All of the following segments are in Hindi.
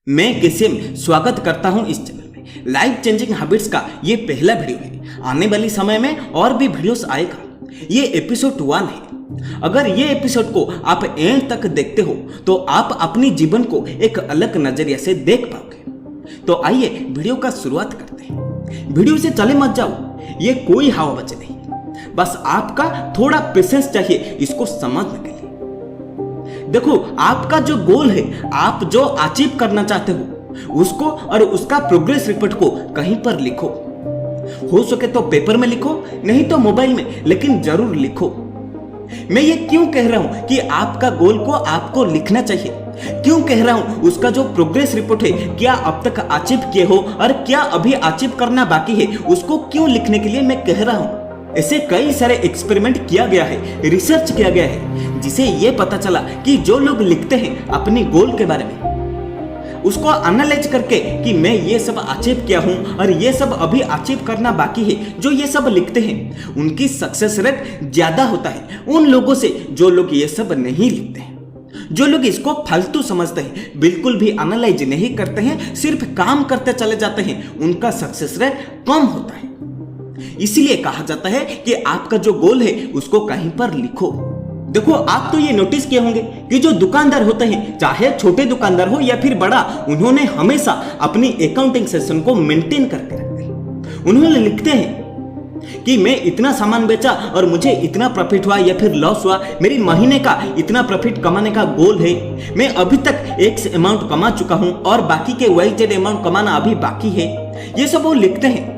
मैं केसीएम स्वागत करता हूं इस चैनल में। लाइफ चेंजिंग हैबिट्स का ये पहला वीडियो है। आने वाली समय में और भी वीडियोस आएगा। ये एपिसोड 1 है। अगर ये एपिसोड को आप एंड तक देखते हो तो आप अपनी जीवन को एक अलग नजरिए से देख पाओगे। तो आइए वीडियो का शुरुआत करते हैं। वीडियो से चले मत जाओ, ये कोई हवाबाजी नहीं, बस आपका थोड़ा पेशेंस चाहिए इसको समझने के लिए। देखो, आपका जो गोल है, आप जो अचीव करना चाहते हो, उसको और उसका प्रोग्रेस रिपोर्ट को कहीं पर लिखो। हो सके तो पेपर में लिखो, नहीं तो मोबाइल में, लेकिन जरूर लिखो। मैं ये क्यों कह रहा हूं कि आपका गोल को आपको लिखना चाहिए, क्यों कह रहा हूं उसका जो प्रोग्रेस रिपोर्ट है, क्या अब तक अचीव किए हो और क्या अभी अचीव करना बाकी है, उसको क्यों लिखने के लिए मैं कह रहा हूं। ऐसे कई सारे एक्सपेरिमेंट किया गया है, रिसर्च किया गया है, जिसे ये पता चला कि जो लोग लिखते हैं अपनी गोल के बारे में, उसको एनालाइज करके कि मैं ये सब अचीव किया हूं और ये सब अभी अचीव करना बाकी है, जो ये सब लिखते हैं उनकी सक्सेस रेट ज्यादा होता है उन लोगों से जो लोग ये सब नहीं लिखते हैं। जो लोग इसको फालतू समझते हैं, बिल्कुल भी एनालाइज नहीं करते हैं, सिर्फ काम करते चले जाते हैं, उनका सक्सेस रेट कम होता है। इसीलिए कहा जाता है कि आपका जो गोल है उसको कहीं पर लिखो। देखो, आप तो ये नोटिस किए होंगे कि जो दुकानदार होते हैं, चाहे छोटे दुकानदार हो या फिर बड़ा, उन्होंने हमेशा अपनी अकाउंटिंग सेशन को मेंटेन करके रखते हैं। उन्होंने लिखते हैं कि मैं इतना सामान बेचा और मुझे इतना प्रॉफिट हुआ या फिर लॉस हुआ, मेरी महीने का इतना प्रॉफिट कमाने का गोल है, मैं अभी तक एक्स अमाउंट कमा चुका हूं और बाकी के वाई अमाउंट कमाना अभी बाकी है। ये सब वो लिखते हैं।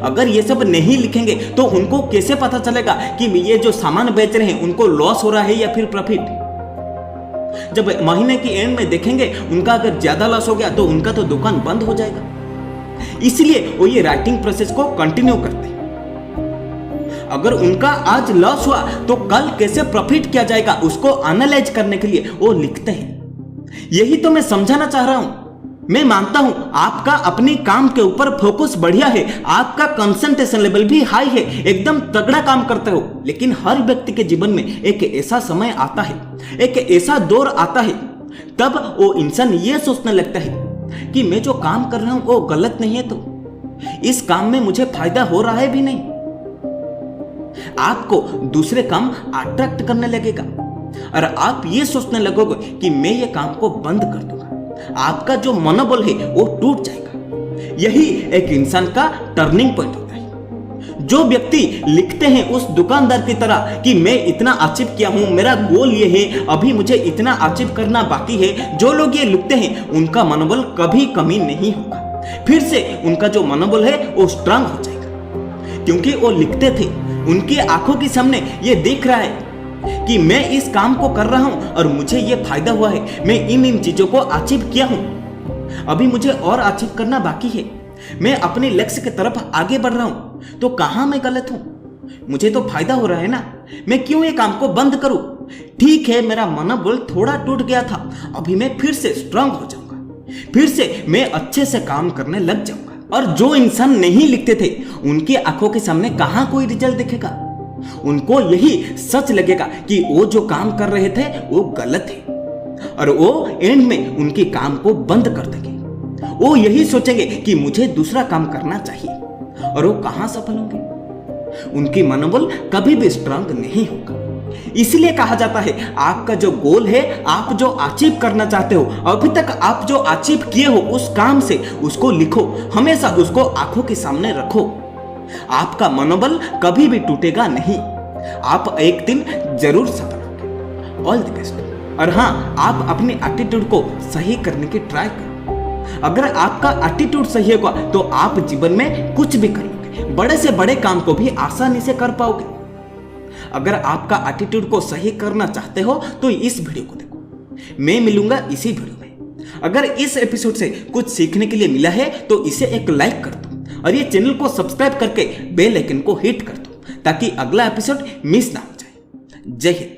अगर ये सब नहीं लिखेंगे तो उनको कैसे पता चलेगा कि ये जो सामान बेच रहे हैं उनको लॉस हो रहा है या फिर प्रॉफिट। जब महीने की एंड में देखेंगे उनका अगर ज्यादा लॉस हो गया तो उनका तो दुकान बंद हो जाएगा। इसलिए वो ये राइटिंग प्रोसेस को कंटिन्यू करते हैं। अगर उनका आज लॉस हुआ तो कल कैसे प्रॉफिट किया जाएगा उसको एनालाइज करने के लिए वो लिखते हैं। यही तो मैं समझाना चाह रहा हूं। मैं मानता हूं आपका अपने काम के ऊपर फोकस बढ़िया है, आपका कंसंट्रेशन लेवल भी हाई है, एकदम तगड़ा काम करते हो, लेकिन हर व्यक्ति के जीवन में एक ऐसा समय आता है, एक ऐसा दौर आता है, तब वो इंसान ये सोचने लगता है कि मैं जो काम कर रहा हूं वो गलत नहीं है, तो इस काम में मुझे फायदा हो रहा है भी नहीं। आपको दूसरे काम अट्रैक्ट करने लगेगा और आप ये सोचने लगोगे कि मैं ये काम को बंद कर दूंगा। आपका जो मनोबल है वो टूट जाएगा। यही एक इंसान का टर्निंग पॉइंट होता है। जो व्यक्ति लिखते हैं उस दुकानदार की तरह कि मैं इतना अचीव किया हूं, मेरा गोल ये है, अभी मुझे इतना अचीव करना बाकी है, जो लोग ये लिखते हैं उनका मनोबल कभी कमी नहीं होगा। फिर से उनका जो मनोबल है वो स्ट्रांग हो जाएगा, क्योंकि वो लिखते थे, उनकी आंखों के सामने ये दिख रहा है कि मैं इस काम को कर रहा हूं और मुझे ये फायदा हुआ है, मैं इन चीजों को अचीव किया हूं, अभी मुझे और अचीव करना बाकी है, मैं अपने लक्ष्य की तरफ आगे बढ़ रहा हूं, तो कहां मैं गलत हूं, मुझे तो फायदा हो रहा है ना, मैं क्यों ये काम को बंद करूं। ठीक है, मेरा मनोबल थोड़ा टूट गया था, अभी मैं फिर से स्ट्रांग हो जाऊंगा, फिर से मैं अच्छे से काम करने लग जाऊंगा। और जो इंसान नहीं लिखते थे उनकी आंखों के सामने कहां कोई रिजल्ट दिखेगा। उनको यही सच लगेगा कि वो जो काम कर रहे थे वो गलत है और वो एंड में उनके काम को बंद कर देंगे। वो यही सोचेंगे कि मुझे दूसरा काम करना चाहिए और वो कहां सफल होंगे। उनकी मनोबल कभी भी स्ट्रांग नहीं होगा। इसलिए कहा जाता है आपका जो गोल है, आप जो अचीव करना चाहते हो, अभी तक आप जो अचीव किए हो उस काम से उसको लिखो, हमेशा उसको आंखों के सामने रखो। आपका मनोबल कभी भी टूटेगा नहीं, आप एक दिन जरूर सफल होंगे। All the best. और हाँ, आप अपने एटीट्यूड को सही करने की ट्राई करो। अगर आपका एटीट्यूड सही होगा तो आप जीवन में कुछ भी करोगे, बड़े से बड़े काम को भी आसानी से कर पाओगे। अगर आपका एटीट्यूड को सही करना चाहते हो तो इस वीडियो को देखो। मैं मिलूंगा इसी वीडियो में। अगर इस एपिसोड से कुछ सीखने के लिए मिला है तो इसे एक लाइक कर दो और ये चैनल को सब्सक्राइब करके बेल आइकन को हिट कर दो ताकि अगला एपिसोड मिस ना हो जाए। जय हिंद।